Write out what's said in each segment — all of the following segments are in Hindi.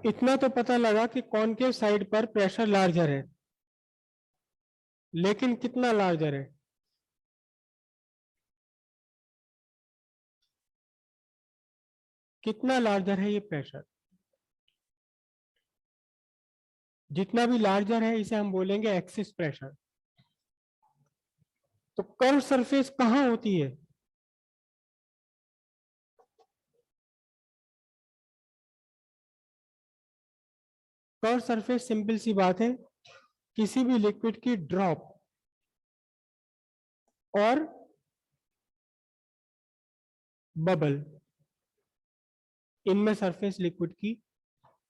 इतना तो पता लगा कि कॉनकेव साइड पर प्रेशर लार्जर है, लेकिन कितना लार्जर है? कितना लार्जर है ये प्रेशर? जितना भी लार्जर है इसे हम बोलेंगे एक्सिस प्रेशर। तो कर्व सरफेस कहां होती है? कर्व सरफेस सिंपल सी बात है, किसी भी लिक्विड की ड्रॉप और बबल, इनमें सरफेस लिक्विड की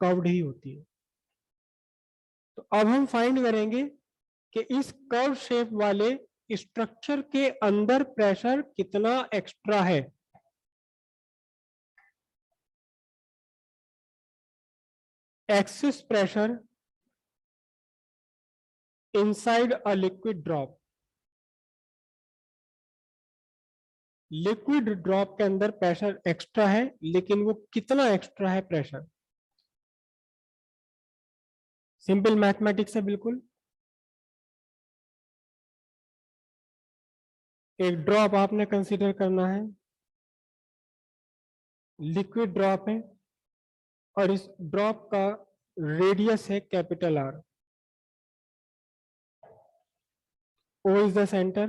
कर्व्ड ही होती है। तो अब हम फाइंड करेंगे कि इस कर्व शेप वाले स्ट्रक्चर के अंदर प्रेशर कितना एक्स्ट्रा है। Axis pressure inside a liquid drop, liquid drop के अंदर प्रेशर एक्स्ट्रा है, लेकिन वो कितना एक्स्ट्रा है प्रेशर? सिंपल मैथमेटिक्स है बिल्कुल। एक ड्रॉप आपने कंसीडर करना है, लिक्विड ड्रॉप है, और इस ड्रॉप का रेडियस है capital R. O is the center,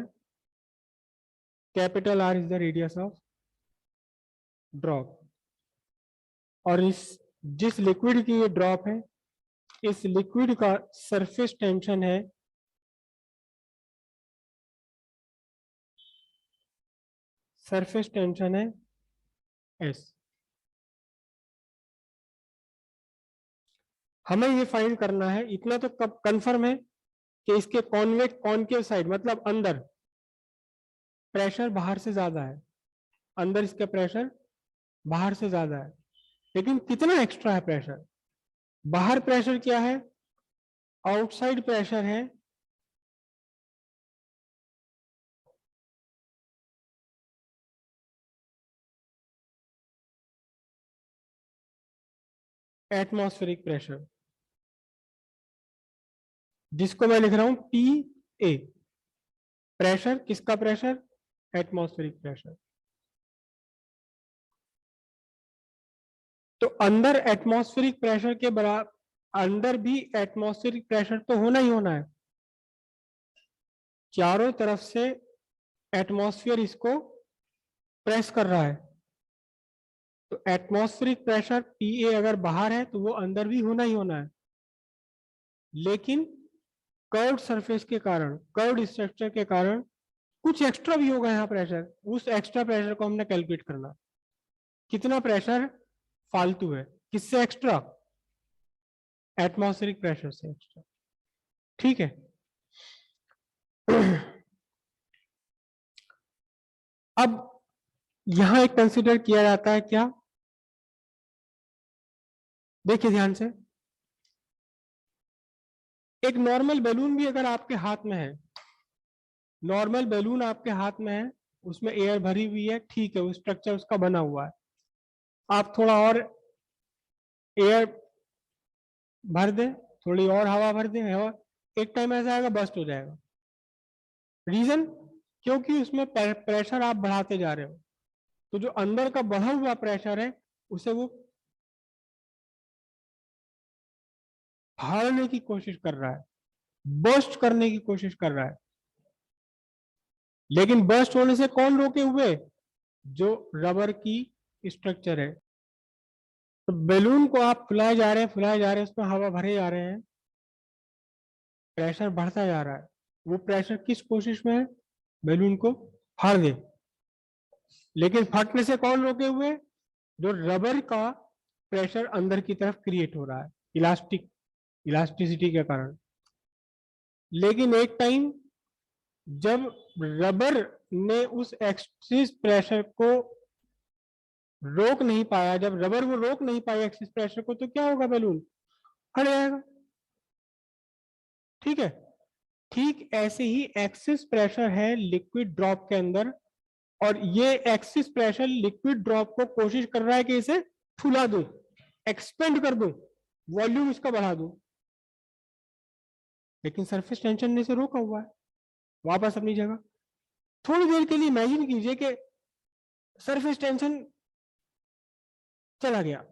capital R is the radius of drop. और इस जिस लिक्विड की ये ड्रॉप है, इस लिक्विड का सरफेस टेंशन है S। हमें ये फाइंड करना है, इतना तो कब कंफर्म है कि इसके कॉनकेव साइड मतलब अंदर प्रेशर बाहर से ज्यादा है, अंदर इसका प्रेशर बाहर से ज्यादा है, लेकिन कितना एक्स्ट्रा है प्रेशर? बाहर प्रेशर क्या है? आउटसाइड प्रेशर है एटमॉस्फेरिक प्रेशर, जिसको मैं लिख रहा हूं TA। प्रेशर किसका प्रेशर? Atmospheric pressure. तो अंदर एटमॉस्फेरिक प्रेशर के बराबर, अंदर भी एटमॉस्फेरिक प्रेशर तो होना ही होना है, चारों तरफ से एटमॉस्फेयर इसको प्रेस कर रहा है। तो एटमॉस्फेरिक प्रेशर PA अगर बाहर है तो वो अंदर भी होना ही होना है, लेकिन कर्व्ड सरफेस के कारण, कर्व्ड स्ट्रक्चर के कारण कुछ एक्स्ट्रा भी होगा यहाँ प्रेशर। उस एक्स्ट्रा प्रेशर को हमने कैलकुलेट करना। कितना प्रेशर फालतू है? किससे एक्स्ट्रा? एटमॉस्फेरिक प्रेशर से एक्स्ट्रा। ठीक है। अब यहां एक कंसीडर किया जाता है क्या, देखिए ध्यान से। एक नॉर्मल बैलून भी अगर आपके हाथ में है, नॉर्मल बैलून आपके हाथ में है, उसमें एयर भरी हुई है, ठीक है, वो स्ट्रक्चर उसका बना हुआ है। आप थोड़ा और एयर भर दें, थोड़ी और हवा भर दें, और एक टाइम ऐसा आएगा बस्ट हो जाएगा। रीजन? क्योंकि उसमें प्रेशर आप बढ़ाते जा रहे हो, तो जो अंदर का बढ़ा हुआ प्रेशर है उसे वो फाड़ने की कोशिश कर रहा है, बर्स्ट करने की कोशिश कर रहा है। लेकिन बर्स्ट होने से कौन रोके हुए? जो रबर की स्ट्रक्चर है। तो बैलून को आप फुलाए जा रहे हैं, फुलाए जा रहे हैं, उसमें हवा भरे जा रहे हैं, प्रेशर बढ़ता जा रहा है। वो प्रेशर किस कोशिश में है? बैलून को फाड़ दे। लेकिन फटने से कौन रोके हुए? जो रबर का प्रेशर अंदर की तरफ क्रिएट हो रहा है, इलास्टिसिटी के कारण। लेकिन एक टाइम जब रबर ने उस एक्सिस प्रेशर को रोक नहीं पाया, जब रबर वो रोक नहीं पाया एक्सिस प्रेशर को, तो क्या होगा? बैलून फट जाएगा। ठीक है। ठीक ऐसे ही एक्सिस प्रेशर है लिक्विड ड्रॉप के अंदर, और ये एक्सिस प्रेशर लिक्विड ड्रॉप को कोशिश कर रहा है कि इसे फुला दूं, एक्सपेंड कर दूं। वॉल्यूम इसका बढ़ा दूं, लेकिन सरफेस टेंशन ने से रोका हुआ है वापस अपनी जगह। थोड़ी देर के लिए इमेजिन कीजिए कि सरफेस टेंशन चला गया,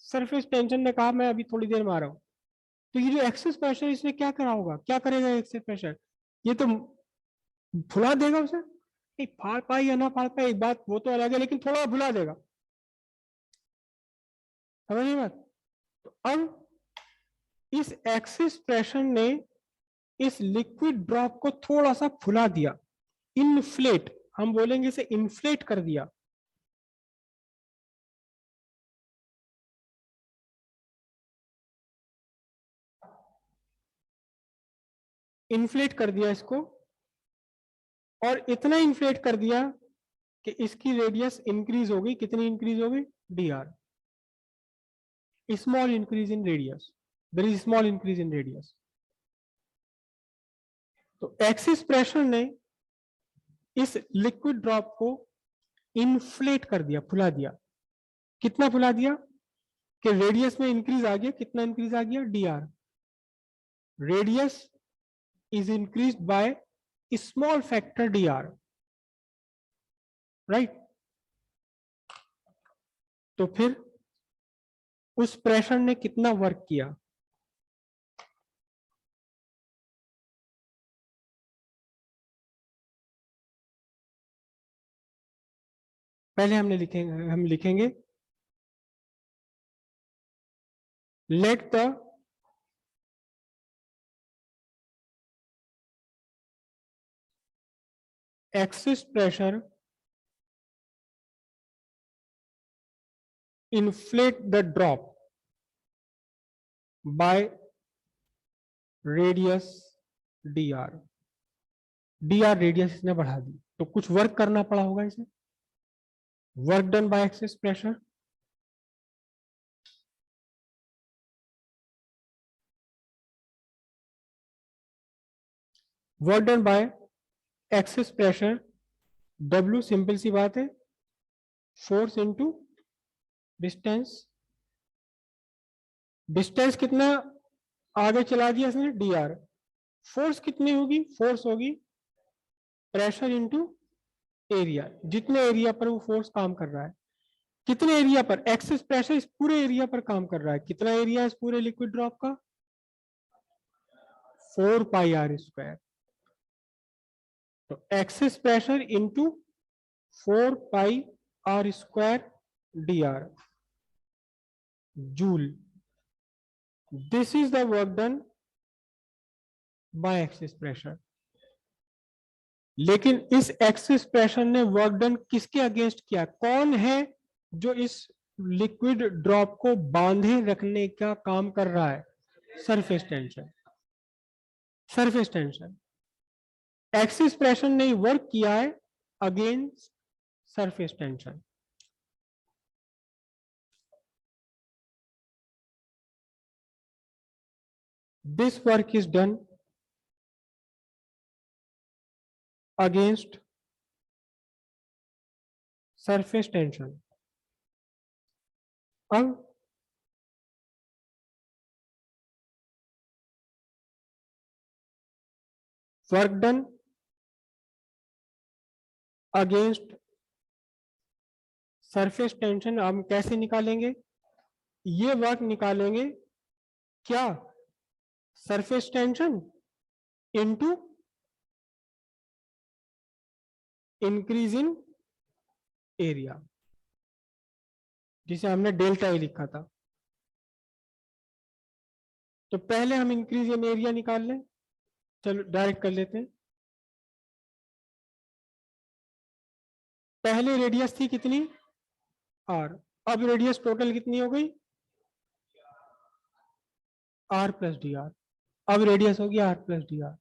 सरफेस टेंशन ने कहा मैं अभी थोड़ी देर में आ रहा हूं, तो ये जो एक्सेस प्रेशर इसने क्या करा होगा, क्या करेगा एक्सेस प्रेशर, ये तो भुला देगा उसे, नहीं फाड़ पाए या ना फाड़ पाए एक बात वो तो अलग है, लेकिन थोड़ा भुला देगा, समझिए बात। तो अब इस एक्सेस प्रेशर ने इस लिक्विड ड्रॉप को थोड़ा सा फुला दिया, इन्फ्लेट, हम बोलेंगे इसे इन्फ्लेट कर दिया। इन्फ्लेट कर दिया इसको, और इतना इन्फ्लेट कर दिया कि इसकी रेडियस इंक्रीज हो गई, कितनी इंक्रीज हो गई, dr, small increase in radius, there is small increase in radius. तो एक्सिस प्रेशर ने इस लिक्विड ड्रॉप को इन्फ्लेट कर दिया, फुला दिया। कितना फुला दिया कि रेडियस में इंक्रीज आ गया, कितना इंक्रीज आ गया, dr, radius is increased by a small factor dr, right? तो फिर उस प्रेशर ने कितना वर्क किया, पहले हम लिखेंगे let the axis pressure inflate the drop by radius dr, dr radius इसने बढ़ा दी, तो कुछ वर्क करना पड़ा होगा इसे, work done by excess pressure, work done by excess pressure, W simple सी बात है, फोर्स इनटू डिस्टेंस, डिस्टेंस कितना आगे चला दिया इसने, dr, फोर्स कितनी होगी, फोर्स होगी प्रेशर इनटू एरिया, जितने एरिया पर वो फोर्स काम कर रहा है, कितने एरिया पर, एक्सेस प्रेशर इस पूरे एरिया पर काम कर रहा है, कितना एरिया है इस पूरे लिक्विड ड्रॉप का, 4 पाई आर स्क्वायर। तो excess pressure into 4 pi R square D R joule, this is the work done by excess pressure. लेकिन इस एक्सेस प्रेशर ने वर्क डन किसके अगेंस्ट किया, कौन है जो इस लिक्विड ड्रॉप को बांधे रखने का काम कर रहा है, surface tension, surface tension. Excess pressure ने वर्क किया है against surface tension. This work is done against surface tension. अब work done against surface tension हम कैसे निकालेंगे, ये वर्क निकालेंगे क्या, surface tension into increase in area, जिसे हमने डेल्टा ए लिखा था। तो पहले हम इंक्रीज इन एरिया निकाल लें, चलो डायरेक्ट कर लेते हैं। पहले रेडियस थी कितनी, आर, अब रेडियस टोटल कितनी हो गई, आर प्लस डी आर, अब रेडियस होगी आर प्लस डी आर।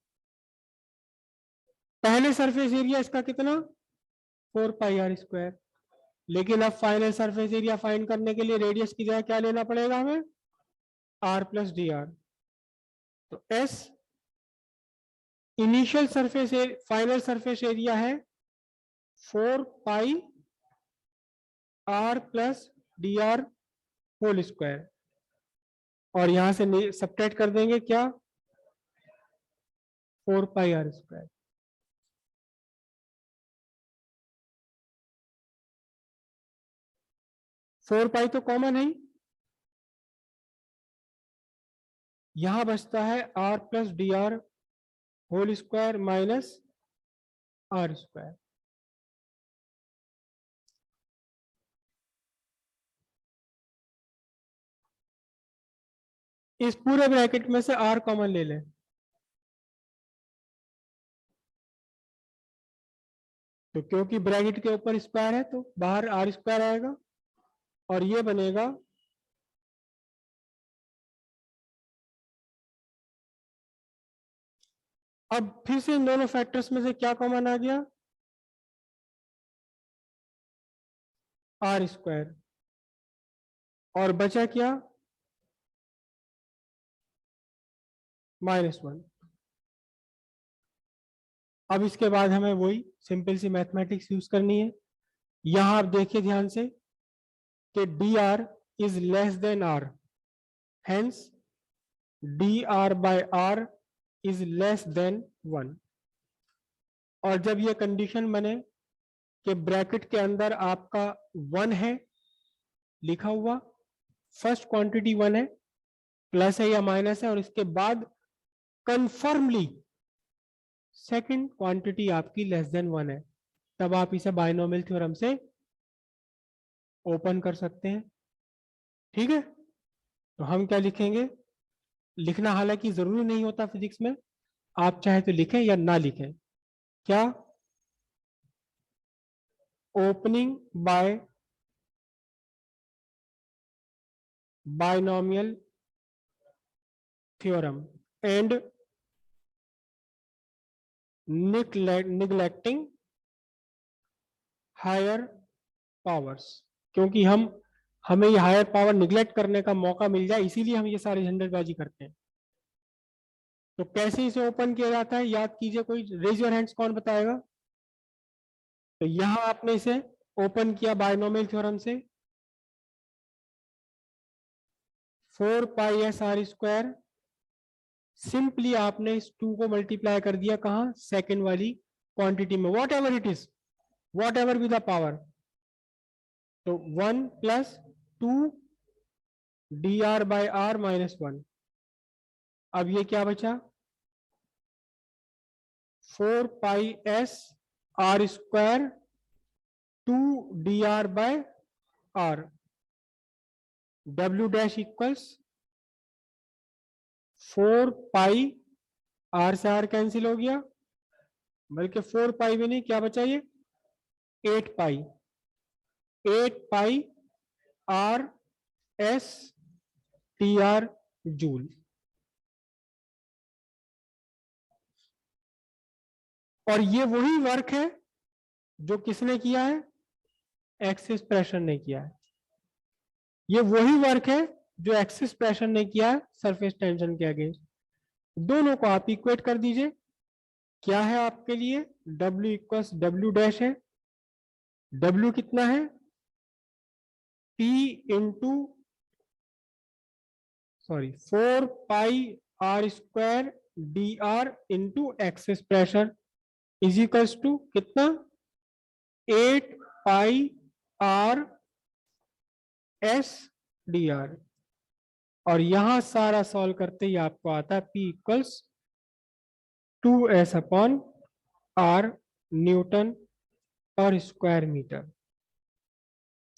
पहले सरफेस एरिया इसका कितना, 4 पाई आर स्क्वायर, लेकिन अब फाइनल सरफेस एरिया फाइंड करने के लिए रेडियस की जगह क्या लेना पड़ेगा हमें, आर प्लस डी आर। तो s initial surface, final surface area है 4 pi r plus d r whole square, और यहां से सब्ट्रैक्ट कर देंगे क्या, 4πr²। फोर पाई तो कॉमन है ही, यहां बचता है r+dr² माइनस r²। इस पूरे ब्रैकेट में से r कॉमन ले लें, तो क्योंकि ब्रैकेट के ऊपर स्क्वायर है तो बाहर r² आएगा और ये बनेगा अब फिर से इन दोनों फैक्टर्स में से क्या कॉमन आ गया, r², और बचा क्या, -1। अब इसके बाद हमें वही सिंपल सी मैथमेटिक्स यूज करनी है। यहां आप देखिए ध्यान से कि dr is less than r, hence dr/r is less than 1। और जब ये कंडीशन बने कि ब्रैकेट के अंदर आपका 1 है लिखा हुआ, फर्स्ट क्वांटिटी 1 है, प्लस है या माइनस है, और इसके बाद कंफर्मली सेकंड क्वांटिटी आपकी लेस देन 1 है, तब आप इसे बाइनोमियल थ्योरम से ओपन कर सकते हैं। ठीक है, तो हम क्या लिखेंगे, लिखना हालांकि जरूरी नहीं होता फिजिक्स में, आप चाहे तो लिखें या ना लिखें, क्या, opening by binomial theorem and neglecting higher powers, क्योंकि हमें ये हायर पावर निगलेक्ट करने का मौका मिल जाए, इसीलिए हम ये सारी झंझटबाजी करते हैं। तो कैसे इसे ओपन किया जाता है, याद कीजिए, कोई रेज योर हैंड्स, कौन बताएगा। तो यहां आपने इसे ओपन किया बाइनोमियल थ्योरम से, 4πsr², सिंपली आपने इस 2 को मल्टीप्लाई कर दिया कहां, सेकेंड वाली क्वांटिटी में, what ever it is, what ever with the power, तो 1 + 2 dr/r -1। अब ये क्या बचा, 4πsr², 2 dr/r, w dash equals 4π r से r कैंसिल हो गया, बल्कि 4π भी नहीं, क्या बचा ये, 8π, 8πr/s/t/r जूल। और ये वही वर्क है जो किसने किया है, एक्सिस प्रेशर ने किया है। ये वही वर्क है जो एक्सिस प्रेशर ने किया है सरफेस टेंशन के अगेंस्ट। दोनों को आप इक्वेट कर दीजिए, क्या है आपके लिए, W इक्वल्स W डैश है, W कितना है, T into 4πr² dr into excess pressure is equals to कितना, 8πr/s/dr। और यहां सारा सॉल्व करते ही आपको आता है P इक्वल्स 2s/r न्यूटन पर स्क्वायर मीटर।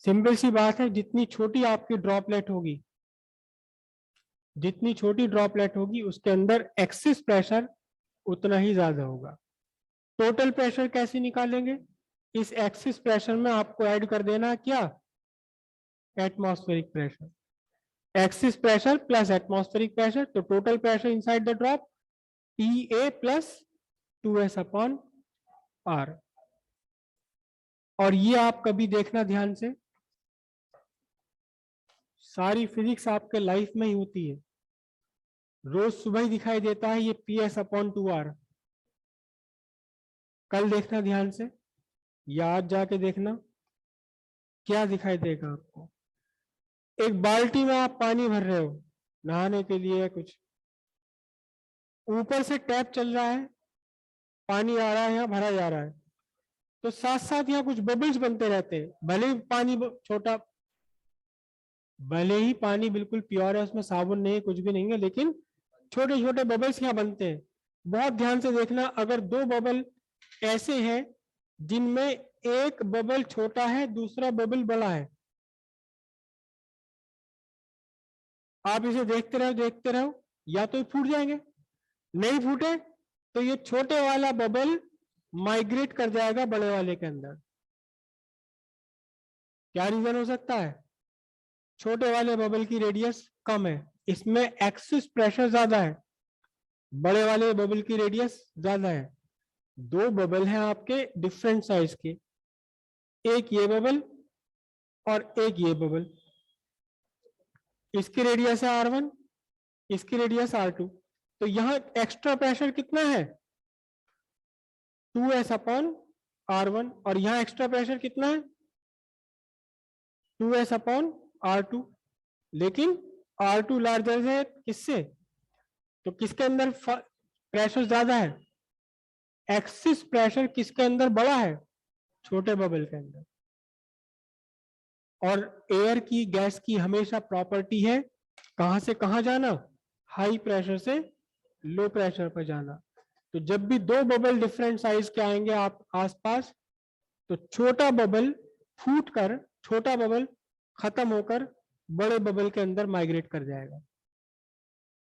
सिंपल सी बात है, जितनी छोटी आपकी ड्रॉपलेट होगी, जितनी छोटी ड्रॉपलेट होगी उसके अंदर एक्सिस प्रेशर उतना ही ज्यादा होगा। टोटल प्रेशर कैसे निकालेंगे, इस एक्सिस प्रेशर में आपको ऐड कर देना क्या, atmospheric pressure, excess pressure plus atmospheric pressure, तो total pressure inside the drop PA + 2s/r। और ये आप कभी देखना ध्यान से, सारी फिजिक्स आपके लाइफ में ही होती है, रोज सुबह ही दिखाई देता है ये PS/2r। कल देखना ध्यान से, या आज जाके देखना, क्या दिखाई देगा आपको, एक बाल्टी में आप पानी भर रहे हो, नहाने के लिए कुछ, ऊपर से टैप चल रहा है, पानी आ रहा है, यहाँ भरा जा रहा है, तो साथ साथ यहाँ कुछ बबल्स बनते रहते हैं। भले ही पानी छोटा, भले ही पानी बिल्कुल प्योर है, उसमें साबुन नहीं, कुछ भी नहीं है, लेकिन छोटे छोटे बबल्स यहाँ बनते हैं। बहुत ध्यान से देखना, अगर दो बबल ऐसे हैं जिनमें एक बबल छोटा है, दूसरा बबल बड़ा है, आप इसे देखते रहो, या तो फूट जाएंगे, नहीं फूटे तो ये छोटे वाला बबल माइग्रेट कर जाएगा बड़े वाले के अंदर। क्या रीजन हो सकता है? छोटे वाले बबल की रेडियस कम है, इसमें एक्सिस प्रेशर ज्यादा है, बड़े वाले बबल की रेडियस ज्यादा है। दो बबल हैं आपके डिफरेंट साइज के, एक ये बबल और एक ये बबल, इसकी रेडियस है R1, इसकी रेडियस R2, तो यहां एक्स्ट्रा प्रेशर कितना है? 2s अपॉन R1, और यहां एक्स्ट्रा प्रेशर कितना है? 2s अपॉन R2, लेकिन R2 लार्जर है किससे? तो किसके अंदर प्रेशर ज्यादा है? एक्सिस प्रेशर किसके अंदर बड़ा है? छोटे बबल के अंदर। और एयर की, गैस की हमेशा प्रॉपर्टी है कहां से कहां जाना? हाई प्रेशर से लो प्रेशर पर जाना। तो जब भी दो बबल डिफरेंट साइज के आएंगे आप आसपास, तो छोटा बबल फूट कर, छोटा बबल खत्म होकर बड़े बबल के अंदर माइग्रेट कर जाएगा।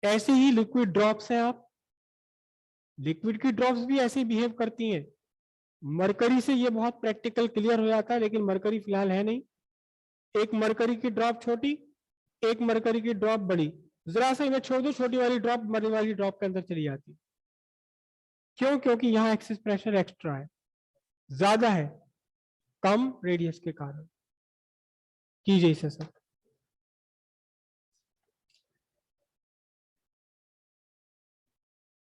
ऐसे ही लिक्विड ड्रॉप्स हैं, आप लिक्विड की ड्रॉप्स भी ऐसे बिहेव करती हैं। मरकरी से ये बहुत प्रैक्टिकल क्लियर हो जाता है, लेकिन मरकरी फिलहाल है नहीं। एक मरकरी की ड्रॉप छोटी, एक मरकरी की ड्रॉप बड़ी, जरा सा इन्हें छोड़ दो, छोटी वाली ड्रॉप बड़ी वाली ड्रॉप के अंदर चली जाती। क्यों? क्योंकि यहाँ एक्सिस प्रेशर एक्स्ट्रा है, ज्यादा है, कम रेडियस के कारण। कीजिए इसे सर।